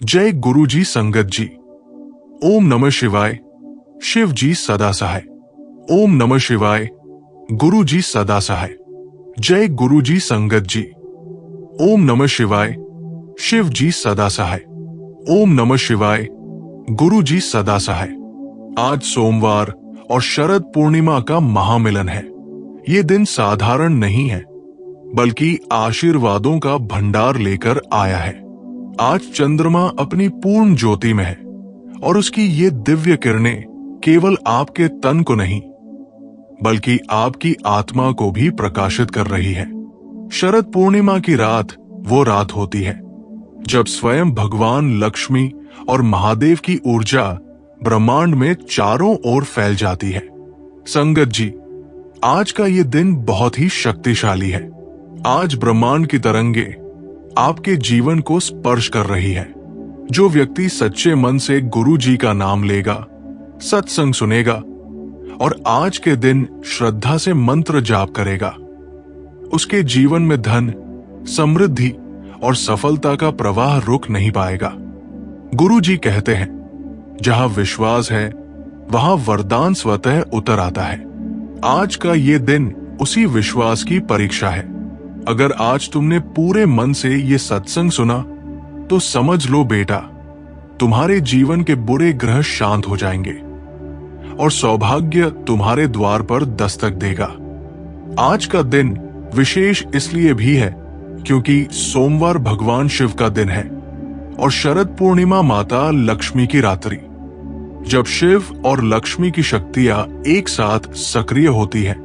जय गुरु जी संगत जी। ओम नमः शिवाय। शिव जी सदा सहाय। ओम नमः शिवाय। गुरु जी सदा सहाय। जय गुरु जी संगत जी। ओम नमः शिवाय। शिव जी सदा सहाय। ओम नमः शिवाय। गुरु जी सदा सहाय। आज सोमवार और शरद पूर्णिमा का महामिलन है। ये दिन साधारण नहीं है, बल्कि आशीर्वादों का भंडार लेकर आया है। आज चंद्रमा अपनी पूर्ण ज्योति में है और उसकी ये दिव्य किरणें केवल आपके तन को नहीं, बल्कि आपकी आत्मा को भी प्रकाशित कर रही है। शरद पूर्णिमा की रात वो रात होती है जब स्वयं भगवान लक्ष्मी और महादेव की ऊर्जा ब्रह्मांड में चारों ओर फैल जाती है। संगत जी, आज का ये दिन बहुत ही शक्तिशाली है। आज ब्रह्मांड की तरंगे आपके जीवन को स्पर्श कर रही है। जो व्यक्ति सच्चे मन से गुरु जी का नाम लेगा, सत्संग सुनेगा और आज के दिन श्रद्धा से मंत्र जाप करेगा, उसके जीवन में धन, समृद्धि और सफलता का प्रवाह रुक नहीं पाएगा। गुरु जी कहते हैं, जहां विश्वास है वहां वरदान स्वतः उतर आता है। आज का ये दिन उसी विश्वास की परीक्षा है। अगर आज तुमने पूरे मन से ये सत्संग सुना तो समझ लो बेटा, तुम्हारे जीवन के बुरे ग्रह शांत हो जाएंगे और सौभाग्य तुम्हारे द्वार पर दस्तक देगा। आज का दिन विशेष इसलिए भी है क्योंकि सोमवार भगवान शिव का दिन है और शरद पूर्णिमा माता लक्ष्मी की रात्रि। जब शिव और लक्ष्मी की शक्तियां एक साथ सक्रिय होती हैं,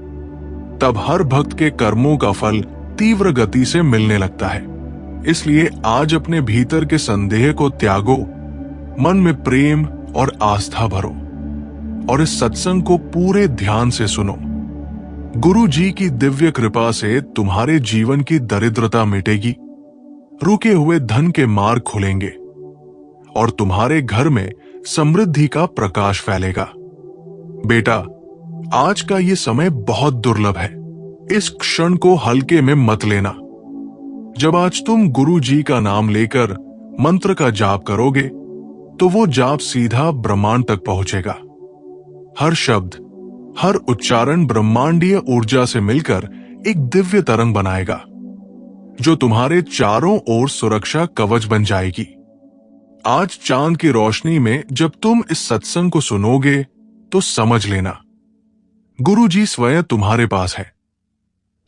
तब हर भक्त के कर्मों का फल तीव्र गति से मिलने लगता है। इसलिए आज अपने भीतर के संदेह को त्यागो, मन में प्रेम और आस्था भरो और इस सत्संग को पूरे ध्यान से सुनो। गुरु जी की दिव्य कृपा से तुम्हारे जीवन की दरिद्रता मिटेगी, रुके हुए धन के मार्ग खुलेंगे और तुम्हारे घर में समृद्धि का प्रकाश फैलेगा। बेटा, आज का ये समय बहुत दुर्लभ है। इस क्षण को हल्के में मत लेना। जब आज तुम गुरु जी का नाम लेकर मंत्र का जाप करोगे तो वो जाप सीधा ब्रह्मांड तक पहुंचेगा। हर शब्द, हर उच्चारण ब्रह्मांडीय ऊर्जा से मिलकर एक दिव्य तरंग बनाएगा जो तुम्हारे चारों ओर सुरक्षा कवच बन जाएगी। आज चांद की रोशनी में जब तुम इस सत्संग को सुनोगे तो समझ लेना, गुरु जी स्वयं तुम्हारे पास है,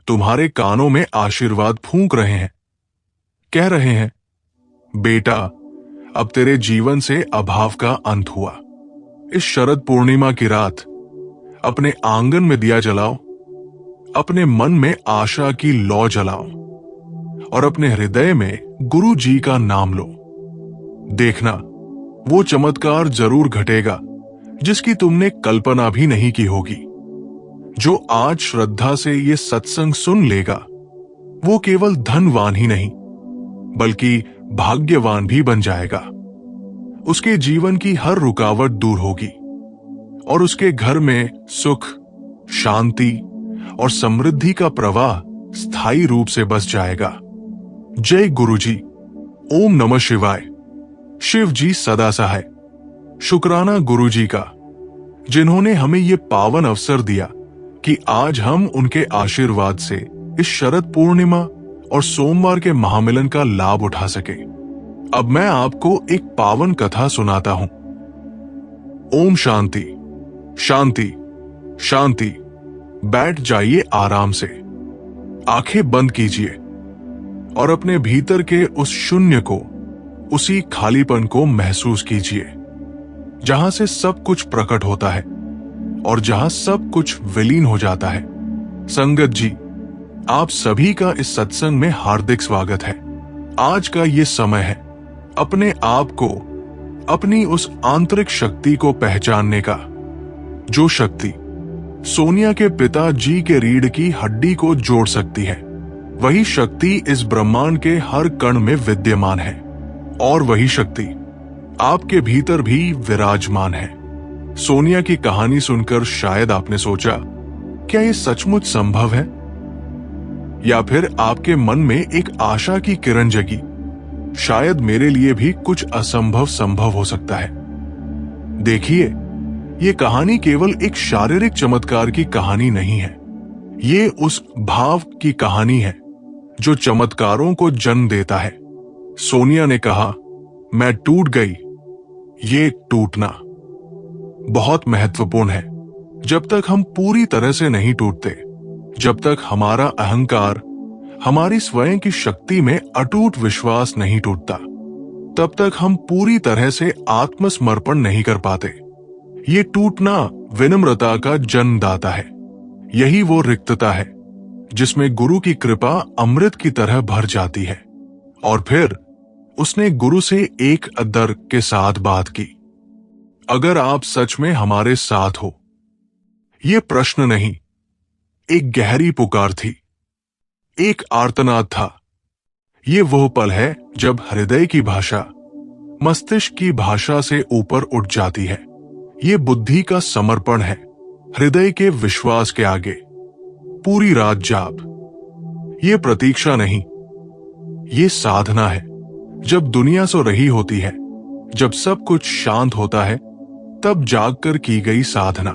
तुम्हारे कानों में आशीर्वाद फूंक रहे हैं, कह रहे हैं, बेटा, अब तेरे जीवन से अभाव का अंत हुआ। इस शरद पूर्णिमा की रात अपने आंगन में दिया जलाओ, अपने मन में आशा की लौ जलाओ और अपने हृदय में गुरु जी का नाम लो। देखना, वो चमत्कार जरूर घटेगा जिसकी तुमने कल्पना भी नहीं की होगी। जो आज श्रद्धा से ये सत्संग सुन लेगा, वो केवल धनवान ही नहीं, बल्कि भाग्यवान भी बन जाएगा। उसके जीवन की हर रुकावट दूर होगी और उसके घर में सुख, शांति और समृद्धि का प्रवाह स्थायी रूप से बस जाएगा। जय गुरु जी। ओम नमः शिवाय। शिव जी सदा सहाय। शुक्राना गुरु जी का, जिन्होंने हमें ये पावन अवसर दिया कि आज हम उनके आशीर्वाद से इस शरद पूर्णिमा और सोमवार के महामिलन का लाभ उठा सके। अब मैं आपको एक पावन कथा सुनाता हूं। ओम शांति शांति शांति। बैठ जाइए आराम से, आंखें बंद कीजिए और अपने भीतर के उस शून्य को, उसी खालीपन को महसूस कीजिए जहां से सब कुछ प्रकट होता है और जहां सब कुछ विलीन हो जाता है। संगत जी, आप सभी का इस सत्संग में हार्दिक स्वागत है। आज का ये समय है अपने आप को, अपनी उस आंतरिक शक्ति को पहचानने का, जो शक्ति सोनिया के पिता जी के रीढ़ की हड्डी को जोड़ सकती है। वही शक्ति इस ब्रह्मांड के हर कण में विद्यमान है और वही शक्ति आपके भीतर भी विराजमान है। सोनिया की कहानी सुनकर शायद आपने सोचा, क्या ये सचमुच संभव है? या फिर आपके मन में एक आशा की किरण जगी शायद मेरे लिए भी कुछ असंभव संभव हो सकता है। देखिए, ये कहानी केवल एक शारीरिक चमत्कार की कहानी नहीं है। ये उस भाव की कहानी है जो चमत्कारों को जन्म देता है। सोनिया ने कहा, मैं टूट गई। ये टूटना बहुत महत्वपूर्ण है। जब तक हम पूरी तरह से नहीं टूटते, जब तक हमारा अहंकार, हमारी स्वयं की शक्ति में अटूट विश्वास नहीं टूटता, तब तक हम पूरी तरह से आत्मसमर्पण नहीं कर पाते। ये टूटना विनम्रता का जन्मदाता है। यही वो रिक्तता है जिसमें गुरु की कृपा अमृत की तरह भर जाती है। और फिर उसने गुरु से एक दर के साथ बात की, अगर आप सच में हमारे साथ हो। ये प्रश्न नहीं, एक गहरी पुकार थी, एक आर्तनाद था। ये वह पल है जब हृदय की भाषा मस्तिष्क की भाषा से ऊपर उठ जाती है। ये बुद्धि का समर्पण है हृदय के विश्वास के आगे। पूरी रात जाप, ये प्रतीक्षा नहीं, ये साधना है। जब दुनिया सो रही होती है, जब सब कुछ शांत होता है, तब जागकर की गई साधना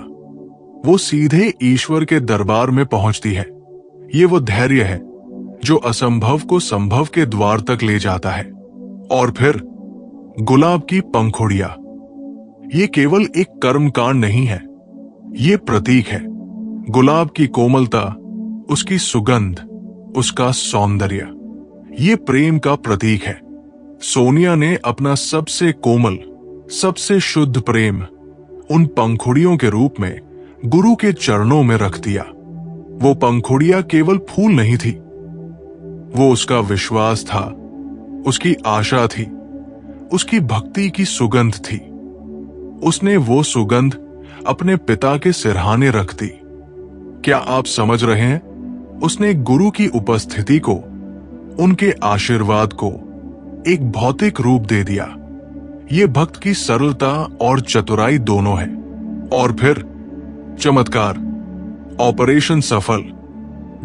वो सीधे ईश्वर के दरबार में पहुंचती है। ये वो धैर्य है जो असंभव को संभव के द्वार तक ले जाता है। और फिर गुलाब की पंखुड़ियां, ये केवल एक कर्मकांड नहीं है, ये प्रतीक है। गुलाब की कोमलता, उसकी सुगंध, उसका सौंदर्य, ये प्रेम का प्रतीक है। सोनिया ने अपना सबसे कोमल, सबसे शुद्ध प्रेम उन पंखुड़ियों के रूप में गुरु के चरणों में रख दिया। वो पंखुड़ियां केवल फूल नहीं थी, वो उसका विश्वास था, उसकी आशा थी, उसकी भक्ति की सुगंध थी। उसने वो सुगंध अपने पिता के सिरहाने रख दी। क्या आप समझ रहे हैं? उसने गुरु की उपस्थिति को, उनके आशीर्वाद को एक भौतिक रूप दे दिया। ये भक्त की सरलता और चतुराई दोनों है। और फिर चमत्कार, ऑपरेशन सफल।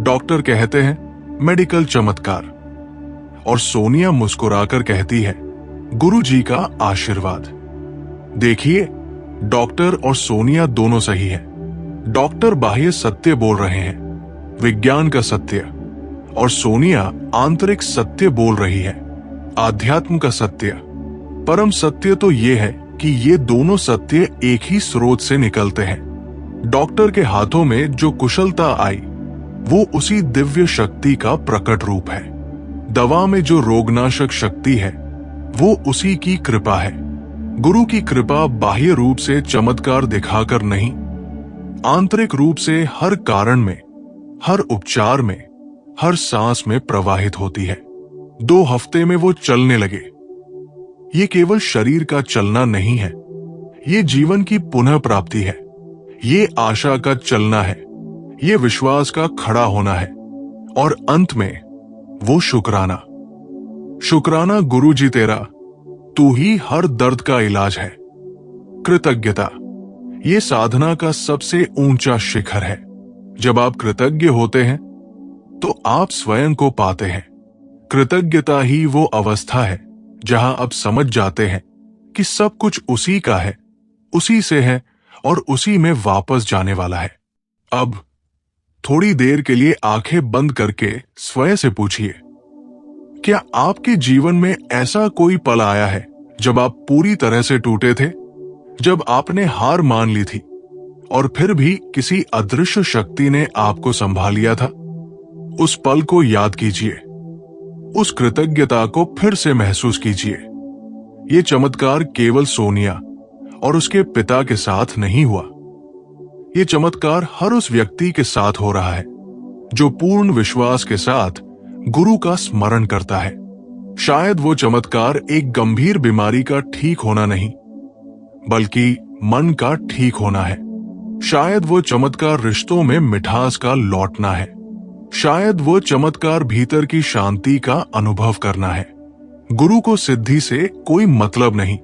डॉक्टर कहते हैं मेडिकल चमत्कार, और सोनिया मुस्कुराकर कहती है गुरु जी का आशीर्वाद। देखिए, डॉक्टर और सोनिया दोनों सही है। डॉक्टर बाह्य सत्य बोल रहे हैं, विज्ञान का सत्य, और सोनिया आंतरिक सत्य बोल रही है, आध्यात्म का सत्य। परम सत्य तो ये है कि ये दोनों सत्य एक ही स्रोत से निकलते हैं। डॉक्टर के हाथों में जो कुशलता आई, वो उसी दिव्य शक्ति का प्रकट रूप है। दवा में जो रोगनाशक शक्ति है, वो उसी की कृपा है। गुरु की कृपा बाह्य रूप से चमत्कार दिखाकर नहीं, आंतरिक रूप से हर कारण में, हर उपचार में, हर सांस में प्रवाहित होती है। 2 हफ्ते में वो चलने लगे। ये केवल शरीर का चलना नहीं है, ये जीवन की पुनः प्राप्ति है। ये आशा का चलना है, ये विश्वास का खड़ा होना है। और अंत में वो शुक्राना। शुक्राना गुरु जी तेरा, तू ही हर दर्द का इलाज है। कृतज्ञता, ये साधना का सबसे ऊंचा शिखर है। जब आप कृतज्ञ होते हैं तो आप स्वयं को पाते हैं। कृतज्ञता ही वो अवस्था है जहां आप समझ जाते हैं कि सब कुछ उसी का है, उसी से है और उसी में वापस जाने वाला है। अब थोड़ी देर के लिए आंखें बंद करके स्वयं से पूछिए, क्या आपके जीवन में ऐसा कोई पल आया है जब आप पूरी तरह से टूटे थे, जब आपने हार मान ली थी और फिर भी किसी अदृश्य शक्ति ने आपको संभाल लिया था? उस पल को याद कीजिए, उस कृतज्ञता को फिर से महसूस कीजिए। ये चमत्कार केवल सोनिया और उसके पिता के साथ नहीं हुआ, ये चमत्कार हर उस व्यक्ति के साथ हो रहा है जो पूर्ण विश्वास के साथ गुरु का स्मरण करता है। शायद वो चमत्कार एक गंभीर बीमारी का ठीक होना नहीं, बल्कि मन का ठीक होना है। शायद वो चमत्कार रिश्तों में मिठास का लौटना है। शायद वो चमत्कार भीतर की शांति का अनुभव करना है। गुरु को सिद्धि से कोई मतलब नहीं,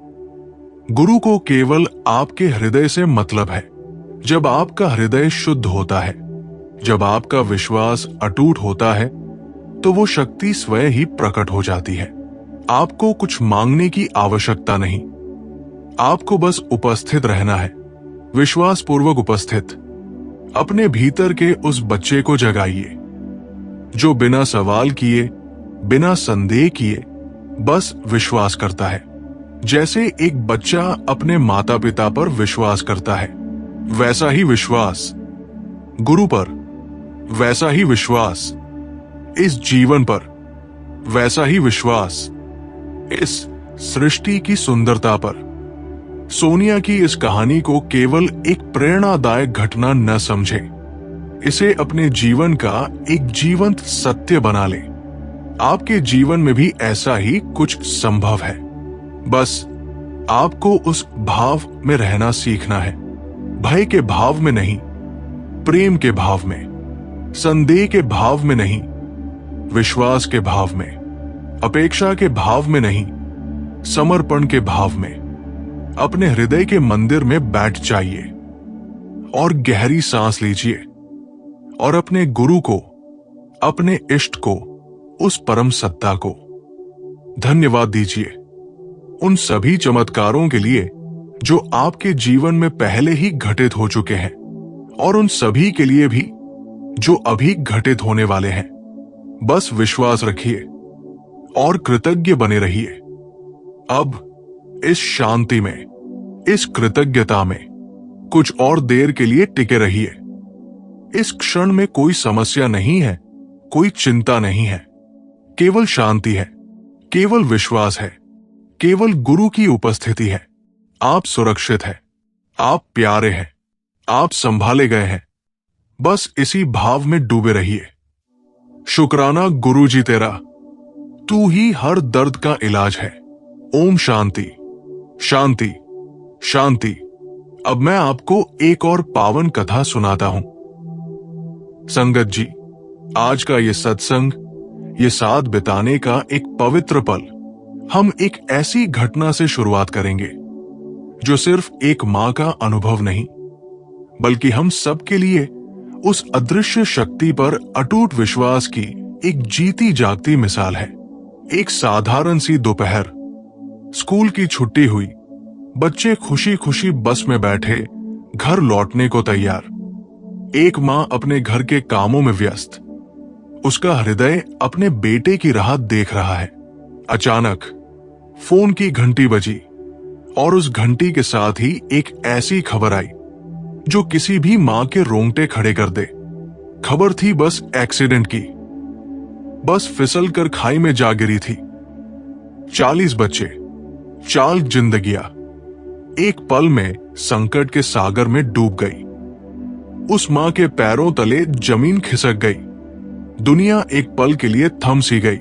गुरु को केवल आपके हृदय से मतलब है। जब आपका हृदय शुद्ध होता है, जब आपका विश्वास अटूट होता है, तो वो शक्ति स्वयं ही प्रकट हो जाती है। आपको कुछ मांगने की आवश्यकता नहीं, आपको बस उपस्थित रहना है, विश्वासपूर्वक उपस्थित। अपने भीतर के उस बच्चे को जगाइए जो बिना सवाल किए, बिना संदेह किए बस विश्वास करता है। जैसे एक बच्चा अपने माता पिता पर विश्वास करता है, वैसा ही विश्वास गुरु पर, वैसा ही विश्वास इस जीवन पर, वैसा ही विश्वास इस सृष्टि की सुंदरता पर। सोनिया की इस कहानी को केवल एक प्रेरणादायक घटना न समझे, इसे अपने जीवन का एक जीवंत सत्य बना ले। आपके जीवन में भी ऐसा ही कुछ संभव है, बस आपको उस भाव में रहना सीखना है। भय के भाव में नहीं, प्रेम के भाव में, संदेह के भाव में नहीं, विश्वास के भाव में, अपेक्षा के भाव में नहीं, समर्पण के भाव में अपने हृदय के मंदिर में बैठ जाइए और गहरी सांस लीजिए और अपने गुरु को, अपने इष्ट को, उस परम सत्ता को धन्यवाद दीजिए उन सभी चमत्कारों के लिए जो आपके जीवन में पहले ही घटित हो चुके हैं और उन सभी के लिए भी जो अभी घटित होने वाले हैं। बस विश्वास रखिए और कृतज्ञ बने रहिए। अब इस शांति में, इस कृतज्ञता में कुछ और देर के लिए टिके रहिए। इस क्षण में कोई समस्या नहीं है, कोई चिंता नहीं है, केवल शांति है, केवल विश्वास है, केवल गुरु की उपस्थिति है। आप सुरक्षित हैं, आप प्यारे हैं, आप संभाले गए हैं। बस इसी भाव में डूबे रहिए। शुक्राना गुरु जी तेरा, तू ही हर दर्द का इलाज है। ओम शांति शांति शांति। अब मैं आपको एक और पावन कथा सुनाता हूं। संगत जी, आज का ये सत्संग, ये साथ बिताने का एक पवित्र पल, हम एक ऐसी घटना से शुरुआत करेंगे जो सिर्फ एक मां का अनुभव नहीं, बल्कि हम सबके लिए उस अदृश्य शक्ति पर अटूट विश्वास की एक जीती जागती मिसाल है। एक साधारण सी दोपहर, स्कूल की छुट्टी हुई, बच्चे खुशी खुशी बस में बैठे घर लौटने को तैयार। एक मां अपने घर के कामों में व्यस्त, उसका हृदय अपने बेटे की राह देख रहा है। अचानक फोन की घंटी बजी और उस घंटी के साथ ही एक ऐसी खबर आई जो किसी भी मां के रोंगटे खड़े कर दे। खबर थी बस एक्सीडेंट की। बस फिसल कर खाई में जा गिरी थी। 40 बच्चे, 4 जिंदगियां एक पल में संकट के सागर में डूब गई। उस मां के पैरों तले जमीन खिसक गई। दुनिया एक पल के लिए थम सी गई।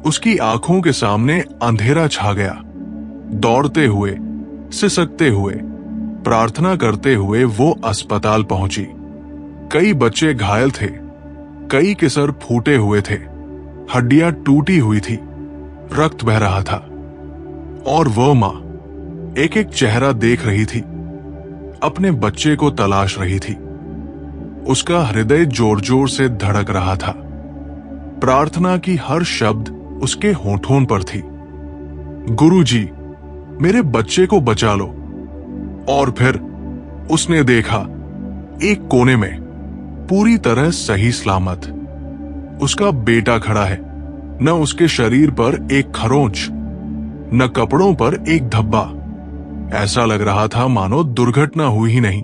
उसकी आंखों के सामने अंधेरा छा गया। दौड़ते हुए, सिसकते हुए, प्रार्थना करते हुए वो अस्पताल पहुंची। कई बच्चे घायल थे, कई के सर फूटे हुए थे, हड्डियां टूटी हुई थी, रक्त बह रहा था। और वो मां एक एक चेहरा देख रही थी, अपने बच्चे को तलाश रही थी। उसका हृदय जोर जोर से धड़क रहा था। प्रार्थना की हर शब्द उसके होठों पर थी। गुरुजी, मेरे बच्चे को बचा लो। और फिर उसने देखा, एक कोने में पूरी तरह सही सलामत उसका बेटा खड़ा है। न उसके शरीर पर एक खरोंच, न कपड़ों पर एक धब्बा। ऐसा लग रहा था मानो दुर्घटना हुई ही नहीं,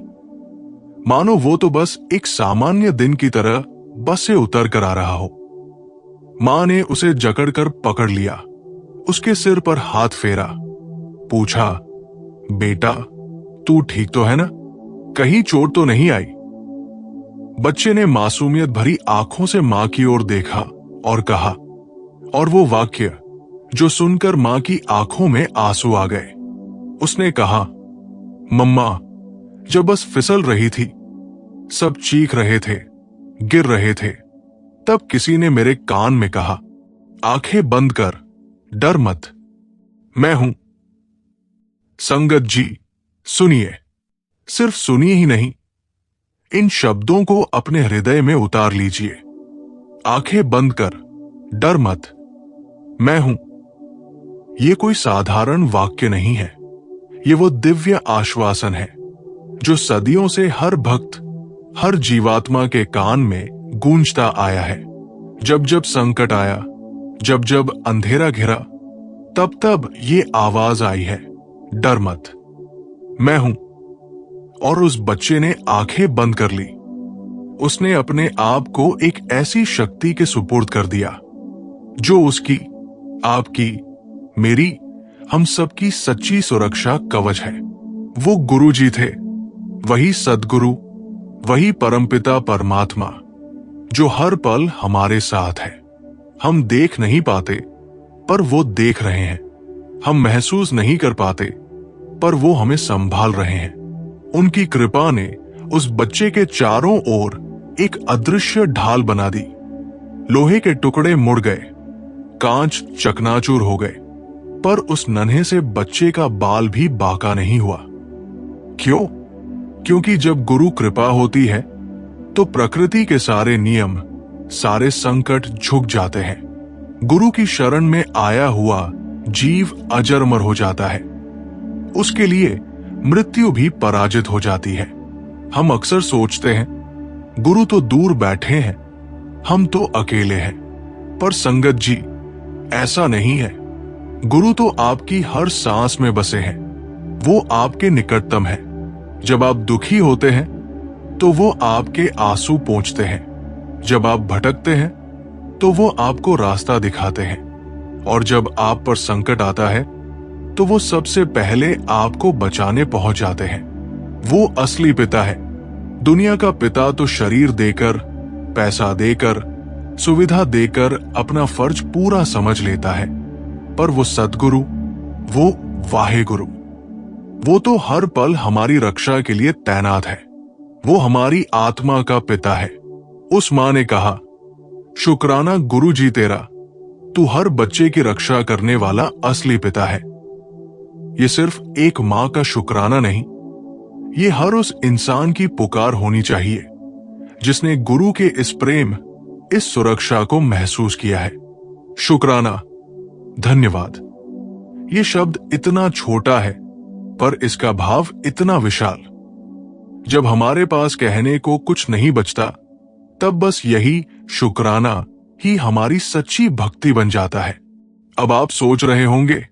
मानो वो तो बस एक सामान्य दिन की तरह बस से उतर कर आ रहा हो। मां ने उसे जकड़कर पकड़ लिया, उसके सिर पर हाथ फेरा, पूछा, बेटा तू ठीक तो है ना? कहीं चोट तो नहीं आई? बच्चे ने मासूमियत भरी आंखों से मां की ओर देखा और कहा, और वो वाक्य जो सुनकर मां की आंखों में आंसू आ गए। उसने कहा, मम्मा, जब बस फिसल रही थी, सब चीख रहे थे, गिर रहे थे, तब किसी ने मेरे कान में कहा, आंखें बंद कर, डर मत, मैं हूं। संगत जी, सुनिए, सिर्फ सुनिए ही नहीं, इन शब्दों को अपने हृदय में उतार लीजिए। आंखें बंद कर, डर मत, मैं हूं। ये कोई साधारण वाक्य नहीं है, ये वो दिव्य आश्वासन है जो सदियों से हर भक्त, हर जीवात्मा के कान में गूंजता आया है। जब जब संकट आया, जब जब अंधेरा घिरा, तब तब ये आवाज आई है, डर मत, मैं हूं। और उस बच्चे ने आंखें बंद कर ली। उसने अपने आप को एक ऐसी शक्ति के सुपुर्द कर दिया जो उसकी, आपकी, मेरी, हम सबकी सच्ची सुरक्षा कवच है। वो गुरुजी थे, वही सद्गुरु, वही परमपिता परमात्मा जो हर पल हमारे साथ है। हम देख नहीं पाते पर वो देख रहे हैं, हम महसूस नहीं कर पाते पर वो हमें संभाल रहे हैं। उनकी कृपा ने उस बच्चे के चारों ओर एक अदृश्य ढाल बना दी। लोहे के टुकड़े मुड़ गए, कांच चकनाचूर हो गए, पर उस नन्हे से बच्चे का बाल भी बांका नहीं हुआ। क्यों? क्योंकि जब गुरु कृपा होती है तो प्रकृति के सारे नियम, सारे संकट झुक जाते हैं। गुरु की शरण में आया हुआ जीव अजरमर हो जाता है। उसके लिए मृत्यु भी पराजित हो जाती है। हम अक्सर सोचते हैं गुरु तो दूर बैठे हैं, हम तो अकेले हैं। पर संगत जी, ऐसा नहीं है। गुरु तो आपकी हर सांस में बसे हैं। वो आपके निकटतम है। जब आप दुखी होते हैं तो वो आपके आंसू पोंछते हैं। जब आप भटकते हैं तो वो आपको रास्ता दिखाते हैं। और जब आप पर संकट आता है तो वो सबसे पहले आपको बचाने पहुंच जाते हैं। वो असली पिता है। दुनिया का पिता तो शरीर देकर, पैसा देकर, सुविधा देकर अपना फर्ज पूरा समझ लेता है, पर वो सद्गुरु, वो वाहेगुरु, वो तो हर पल हमारी रक्षा के लिए तैनात है। वो हमारी आत्मा का पिता है। उस मां ने कहा, शुक्राना गुरु जी तेरा, तू हर बच्चे की रक्षा करने वाला असली पिता है। ये सिर्फ एक मां का शुक्राना नहीं, ये हर उस इंसान की पुकार होनी चाहिए जिसने गुरु के इस प्रेम, इस सुरक्षा को महसूस किया है। शुक्राना, धन्यवाद। ये शब्द इतना छोटा है पर इसका भाव इतना विशाल। जब हमारे पास कहने को कुछ नहीं बचता, तब बस यही शुक्राना ही हमारी सच्ची भक्ति बन जाता है। अब आप सोच रहे होंगे,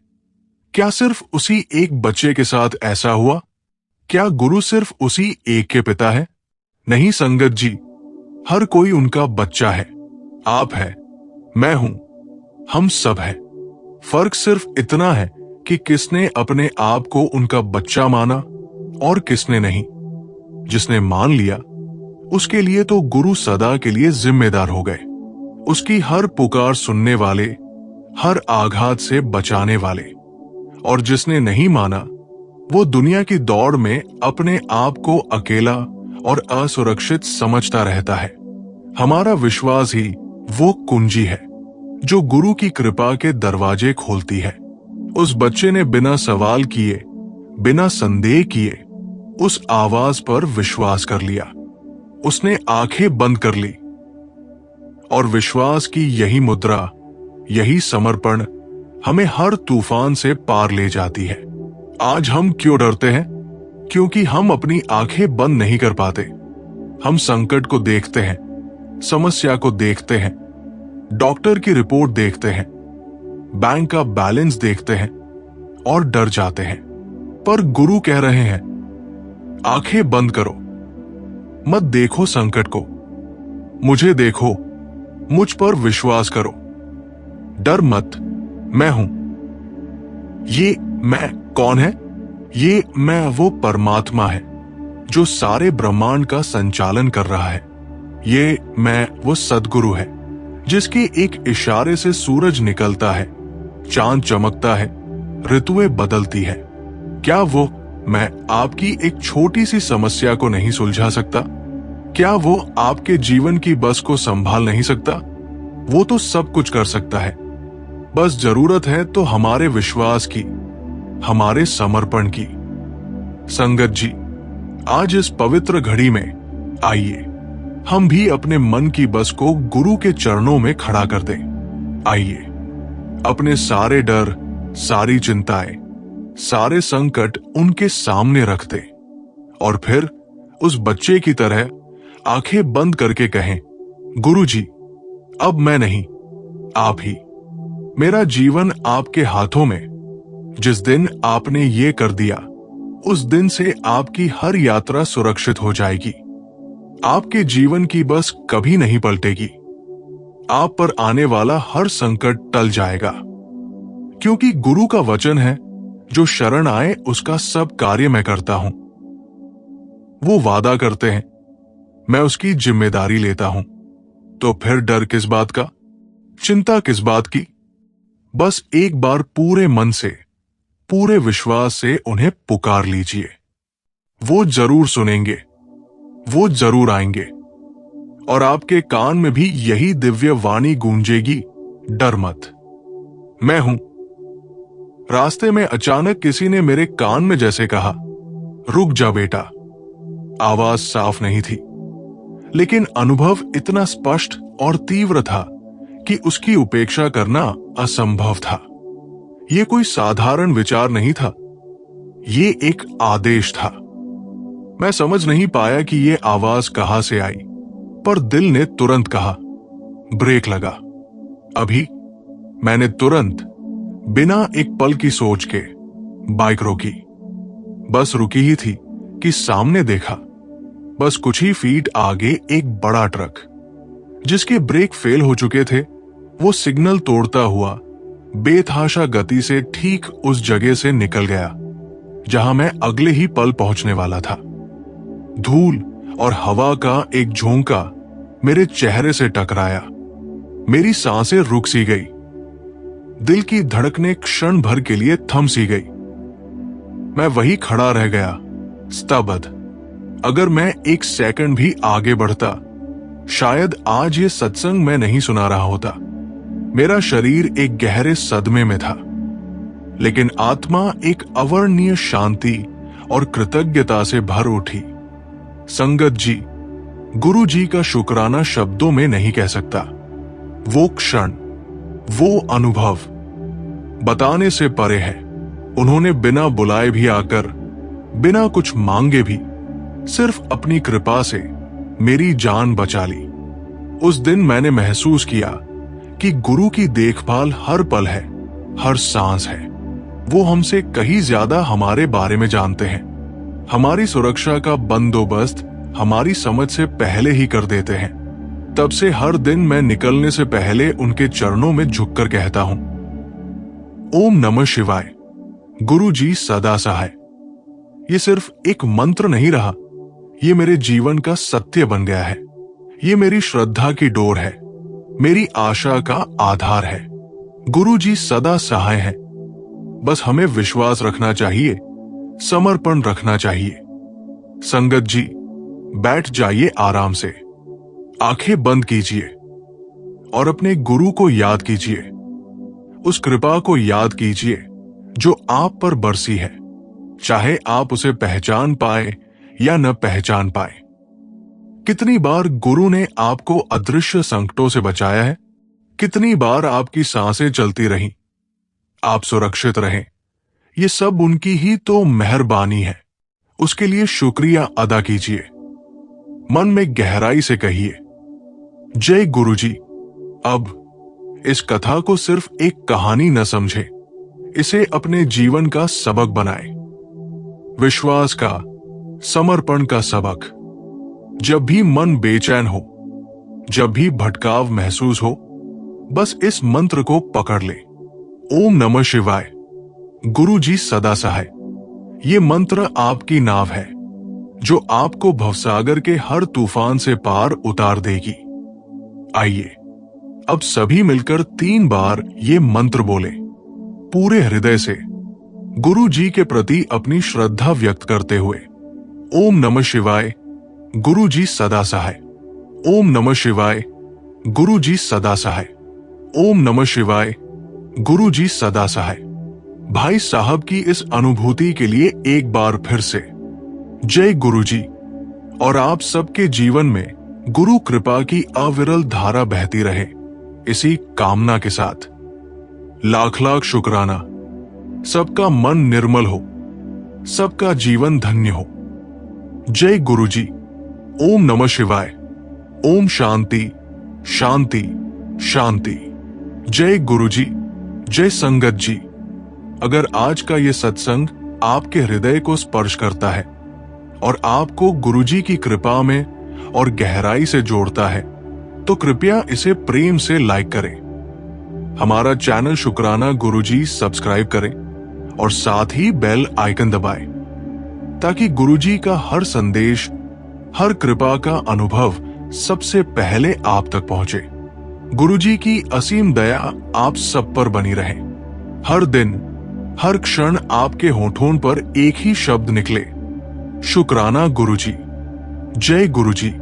क्या सिर्फ उसी एक बच्चे के साथ ऐसा हुआ? क्या गुरु सिर्फ उसी एक के पिता है? नहीं संगत जी, हर कोई उनका बच्चा है। आप है, मैं हूं, हम सब हैं। फर्क सिर्फ इतना है कि किसने अपने आप को उनका बच्चा माना और किसने नहीं। जिसने मान लिया, उसके लिए तो गुरु सदा के लिए जिम्मेदार हो गए। उसकी हर पुकार सुनने वाले, हर आघात से बचाने वाले। और जिसने नहीं माना, वो दुनिया की दौड़ में अपने आप को अकेला और असुरक्षित समझता रहता है। हमारा विश्वास ही वो कुंजी है जो गुरु की कृपा के दरवाजे खोलती है। उस बच्चे ने बिना सवाल किए, बिना संदेह किए उस आवाज पर विश्वास कर लिया। उसने आंखें बंद कर ली और विश्वास की यही मुद्रा, यही समर्पण हमें हर तूफान से पार ले जाती है। आज हम क्यों डरते हैं? क्योंकि हम अपनी आंखें बंद नहीं कर पाते। हम संकट को देखते हैं, समस्या को देखते हैं, डॉक्टर की रिपोर्ट देखते हैं, बैंक का बैलेंस देखते हैं और डर जाते हैं। पर गुरु कह रहे हैं, आंखें बंद करो, मत देखो संकट को, मुझे देखो, मुझ पर विश्वास करो। डर मत, मैं हूं। ये मैं कौन है? ये मैं वो परमात्मा है जो सारे ब्रह्मांड का संचालन कर रहा है। ये मैं वो सद्गुरु है जिसके एक इशारे से सूरज निकलता है, चांद चमकता है, ऋतुएं बदलती है। क्या वो मैं आपकी एक छोटी सी समस्या को नहीं सुलझा सकता? क्या वो आपके जीवन की बस को संभाल नहीं सकता? वो तो सब कुछ कर सकता है। बस जरूरत है तो हमारे विश्वास की, हमारे समर्पण की। संगत जी, आज इस पवित्र घड़ी में आइए हम भी अपने मन की बस को गुरु के चरणों में खड़ा कर दें। आइए अपने सारे डर, सारी चिंताएं, सारे संकट उनके सामने रख दे और फिर उस बच्चे की तरह आंखें बंद करके कहें, गुरुजी, अब मैं नहीं, आप ही। मेरा जीवन आपके हाथों में। जिस दिन आपने ये कर दिया, उस दिन से आपकी हर यात्रा सुरक्षित हो जाएगी। आपके जीवन की बस कभी नहीं पलटेगी। आप पर आने वाला हर संकट टल जाएगा, क्योंकि गुरु का वचन है, जो शरण आए उसका सब कार्य मैं करता हूं। वो वादा करते हैं, मैं उसकी जिम्मेदारी लेता हूं। तो फिर डर किस बात का, चिंता किस बात की? बस एक बार पूरे मन से, पूरे विश्वास से उन्हें पुकार लीजिए। वो जरूर सुनेंगे, वो जरूर आएंगे और आपके कान में भी यही दिव्य वाणी गूंजेगी, डर मत, मैं हूं। रास्ते में अचानक किसी ने मेरे कान में जैसे कहा, रुक जा बेटा। आवाज साफ नहीं थी, लेकिन अनुभव इतना स्पष्ट और तीव्र था कि उसकी उपेक्षा करना असंभव था। यह कोई साधारण विचार नहीं था, ये एक आदेश था। मैं समझ नहीं पाया कि यह आवाज कहां से आई, पर दिल ने तुरंत कहा, ब्रेक लगा। अभी मैंने तुरंत, बिना एक पल की सोच के, बाइक रोकी। बस रुकी ही थी कि सामने देखा, बस कुछ ही फीट आगे एक बड़ा ट्रक, जिसके ब्रेक फेल हो चुके थे, वो सिग्नल तोड़ता हुआ बेतहाशा गति से ठीक उस जगह से निकल गया जहां मैं अगले ही पल पहुंचने वाला था। धूल और हवा का एक झोंका मेरे चेहरे से टकराया। मेरी सांसें रुक सी गई, दिल की धड़कनें क्षण भर के लिए थम सी गई। मैं वहीं खड़ा रह गया, स्तब्ध। अगर मैं एक सेकंड भी आगे बढ़ता, शायद आज ये सत्संग मैं नहीं सुना रहा होता। मेरा शरीर एक गहरे सदमे में था, लेकिन आत्मा एक अवर्णनीय शांति और कृतज्ञता से भर उठी। संगत जी, गुरु जी का शुक्राना शब्दों में नहीं कह सकता। वो क्षण, वो अनुभव बताने से परे है। उन्होंने बिना बुलाए भी आकर, बिना कुछ मांगे भी, सिर्फ अपनी कृपा से मेरी जान बचा ली। उस दिन मैंने महसूस किया कि गुरु की देखभाल हर पल है, हर सांस है। वो हमसे कहीं ज्यादा हमारे बारे में जानते हैं। हमारी सुरक्षा का बंदोबस्त हमारी समझ से पहले ही कर देते हैं। तब से हर दिन मैं निकलने से पहले उनके चरणों में झुककर कहता हूं, ओम नमः शिवाय, गुरु जी सदा सहाय। ये सिर्फ एक मंत्र नहीं रहा, ये मेरे जीवन का सत्य बन गया है। ये मेरी श्रद्धा की डोर है, मेरी आशा का आधार है। गुरु जी सदा सहाय हैं। बस हमें विश्वास रखना चाहिए, समर्पण रखना चाहिए। संगत जी, बैठ जाइए आराम से, आंखें बंद कीजिए और अपने गुरु को याद कीजिए। उस कृपा को याद कीजिए जो आप पर बरसी है, चाहे आप उसे पहचान पाए या न पहचान पाए। कितनी बार गुरु ने आपको अदृश्य संकटों से बचाया है, कितनी बार आपकी सांसें चलती रहीं, आप सुरक्षित रहें। ये सब उनकी ही तो मेहरबानी है। उसके लिए शुक्रिया अदा कीजिए। मन में गहराई से कहिए, जय गुरुजी। अब इस कथा को सिर्फ एक कहानी न समझे, इसे अपने जीवन का सबक बनाए। विश्वास का, समर्पण का सबक। जब भी मन बेचैन हो, जब भी भटकाव महसूस हो, बस इस मंत्र को पकड़ ले, ओम नमः शिवाय, गुरु जी सदा सहाय। ये मंत्र आपकी नाव है, जो आपको भवसागर के हर तूफान से पार उतार देगी। आइए अब सभी मिलकर 3 बार ये मंत्र बोले, पूरे हृदय से, गुरु जी के प्रति अपनी श्रद्धा व्यक्त करते हुए। ओम नमः शिवाय, गुरु जी सदा सहाय। ओम नमः शिवाय, गुरु जी सदा सहाय। ओम नमः शिवाय, गुरु जी सदा सहाय। भाई साहब की इस अनुभूति के लिए एक बार फिर से जय गुरु जी। और आप सबके जीवन में गुरु कृपा की अविरल धारा बहती रहे, इसी कामना के साथ। लाख लाख शुक्राना। सबका मन निर्मल हो, सबका जीवन धन्य हो। जय गुरुजी। ओम नमः शिवाय। ओम शांति शांति शांति। जय गुरुजी। जय संगत जी। अगर आज का ये सत्संग आपके हृदय को स्पर्श करता है और आपको गुरुजी की कृपा में और गहराई से जोड़ता है, तो कृपया इसे प्रेम से लाइक करें। हमारा चैनल शुक्राना गुरुजी सब्सक्राइब करें और साथ ही बेल आइकन दबाएं, ताकि गुरुजी का हर संदेश, हर कृपा का अनुभव सबसे पहले आप तक पहुंचे। गुरुजी की असीम दया आप सब पर बनी रहे। हर दिन, हर क्षण आपके होठों पर एक ही शब्द निकले, शुक्राना गुरुजी। जय गुरुजी।